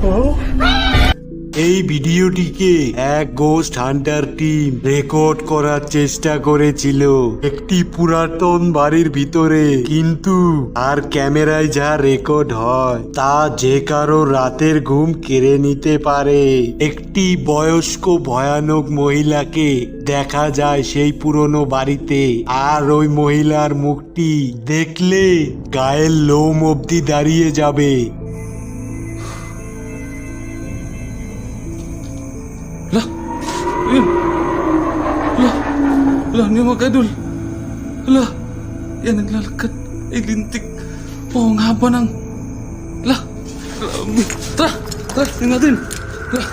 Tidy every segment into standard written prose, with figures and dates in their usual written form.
এই ভিডিওটিকে এক গোস্ট হান্টার টিম রেকর্ড করার চেষ্টা করেছিল একটি পুরাতন বাড়ির ভিতরে, কিন্তু আর ক্যামেরায় যা রেকর্ড হয় তা যে কারো রাতের ঘুম কেড়ে নিতে পারে। একটি বয়স্ক ভয়ানক মহিলাকে দেখা যায় সেই পুরনো বাড়িতে, আর ওই মহিলার মুখটি দেখলে গায়ের লোম অবধি দাঁড়িয়ে যাবে। Lah, ni mga kadol. Lah, yan naglalakad. Ay, lintik. Oo, ang haba ng... Lah, tara, tingnan natin. Lah,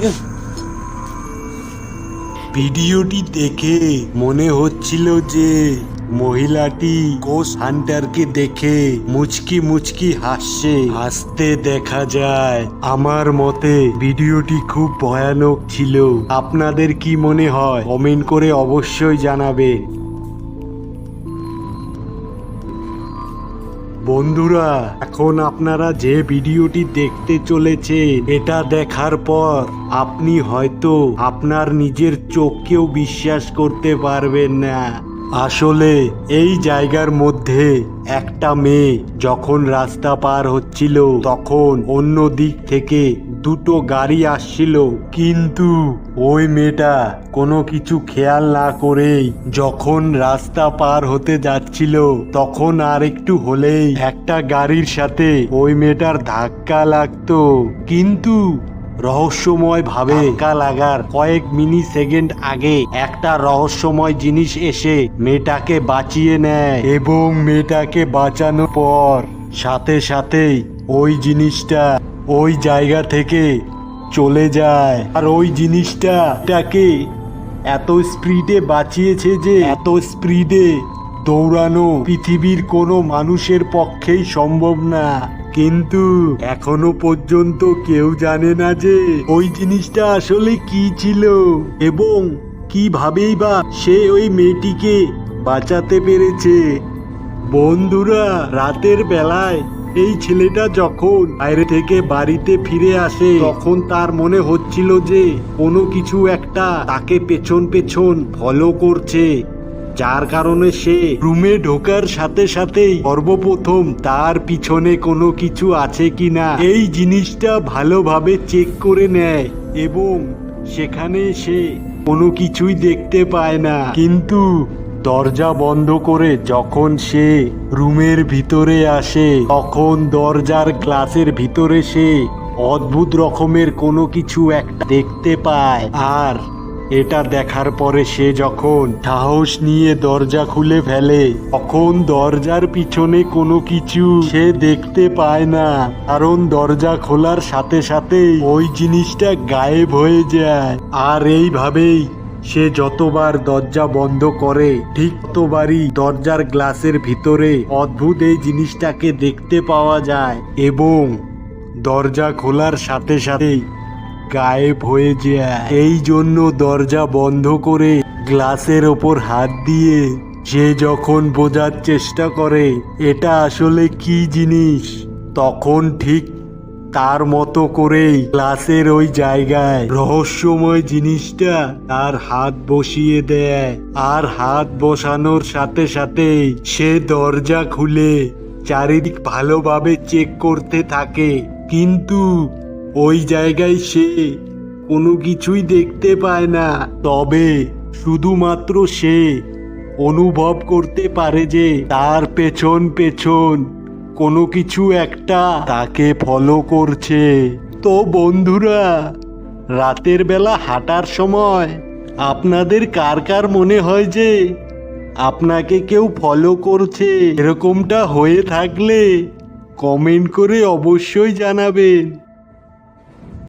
yan. ভিডিওটি দেখে মনে হচ্ছিল যে মহিলাটি গোস্ট হান্টারকে দেখে মুচকি মুচকি হাসতে দেখা যায়। আমার মতে ভিডিওটি খুব ভয়ানক ছিল। আপনাদের কি মনে হয় কমেন্ট করে অবশ্যই জানাবেন। বন্ধুরা, এখন আপনারা যে ভিডিওটি দেখতে চলেছেন, এটা দেখার পর আপনি হয়তো আপনার নিজের চোখকেও বিশ্বাস করতে পারবেন না। আসলে এই জায়গার মধ্যে একটা মেয়ে যখন রাস্তা পার হচ্ছিল, তখন অন্য দিক থেকে দুটো গাড়ি আসছিল, কিন্তু ওই মেয়েটা কোনো কিছু খেয়াল না করেই যখন রাস্তা পার হতে যাচ্ছিল, তখন আর একটু হলেই একটা গাড়ির সাথে ওই মেয়েটার ধাক্কা লাগতো। কিন্তু রহস্যময় ভাবে ধাক্কা লাগার কয়েক মিনি সেকেন্ড আগে একটা রহস্যময় জিনিস এসে মেয়েটাকে বাঁচিয়ে নেয়, এবং মেয়েটাকে বাঁচানোর পর সাথে সাথেই ওই জিনিসটা ওই জায়গা থেকে চলে যায়। আর ওই জিনিসটাকে এত স্পিডে বাঁচিয়েছে যে এত স্পিডে দৌড়ানো পৃথিবীর কোনো মানুষের পক্ষেই সম্ভব না। কিন্তু এখনো পর্যন্ত কেউ জানে না যে ওই জিনিসটা আসলে কি ছিল, এবং কিভাবেই বা সে ওই মেয়েটিকে বাঁচাতে পেরেছে। বন্ধুরা, রাতের বেলায় এই ছেলেটা যখন বাইরে থেকে বাড়িতে ফিরে আসে, তখন তার মনে হচ্ছিল যে কোনো কিছু একটা তাকে পেছন পেছন ফলো করছে, যার কারণে সে রুমে ঢোকার সাথে সাথেই সর্বপ্রথম তার পিছনে কোনো কিছু আছে কিনা এই জিনিসটা ভালোভাবে চেক করে নেয়, এবং সেখানে সে কোনো কিছুই দেখতে পায় না। কিন্তু দরজা বন্ধ করে যখন সে রুমের ভিতরে আসে, তখন দরজার গ্লাসের ভিতরে সে অদ্ভুত রকমের কোনো কিছু একটা দেখতে পায়। আর এটা দেখার পরে সে যখন সাহস নিয়ে দরজা খুলে ফেলে, তখন দরজার পিছনে কোনো কিছু সে দেখতে পায় না, কারণ দরজা খোলার সাথে সাথে ওই জিনিসটা গায়েব হয়ে যায়। আর এইভাবেই সে যতবার দরজা বন্ধ করে, ঠিক ততবারই দরজার গ্লাসের ভিতরে অদ্ভুত এই জিনিসটাকে দেখতে পাওয়া যায়, এবং দরজা খোলার সাথে সাথেই গায়েব হয়ে যায়। এই জন্য দরজা বন্ধ করে গ্লাসের ওপর হাত দিয়ে সে যখন বোঝার চেষ্টা করে এটা আসলে কি জিনিস, তখন ঠিক তার মতো করেই গ্লাসের ওই জায়গায় রহস্যময় জিনিসটা তার হাত বসিয়ে দেয়। আর হাত বসানোর সাথে সাথেই সে দরজা খুলে চারিদিক ভালোভাবে চেক করতে থাকে, কিন্তু ওই জায়গায় সে কোনো কিছুই দেখতে পায় না। তবে শুধুমাত্র সে অনুভব করতে পারে যে তার পেছন পেছন কোনো কিছু একটা তাকে ফলো করছে। তো বন্ধুরা, রাতের বেলা হাঁটার সময় আপনাদের কার কার মনে হয় যে আপনাকে কেউ ফলো করছে? এরকমটা হয়ে থাকলে কমেন্ট করে অবশ্যই জানাবেন।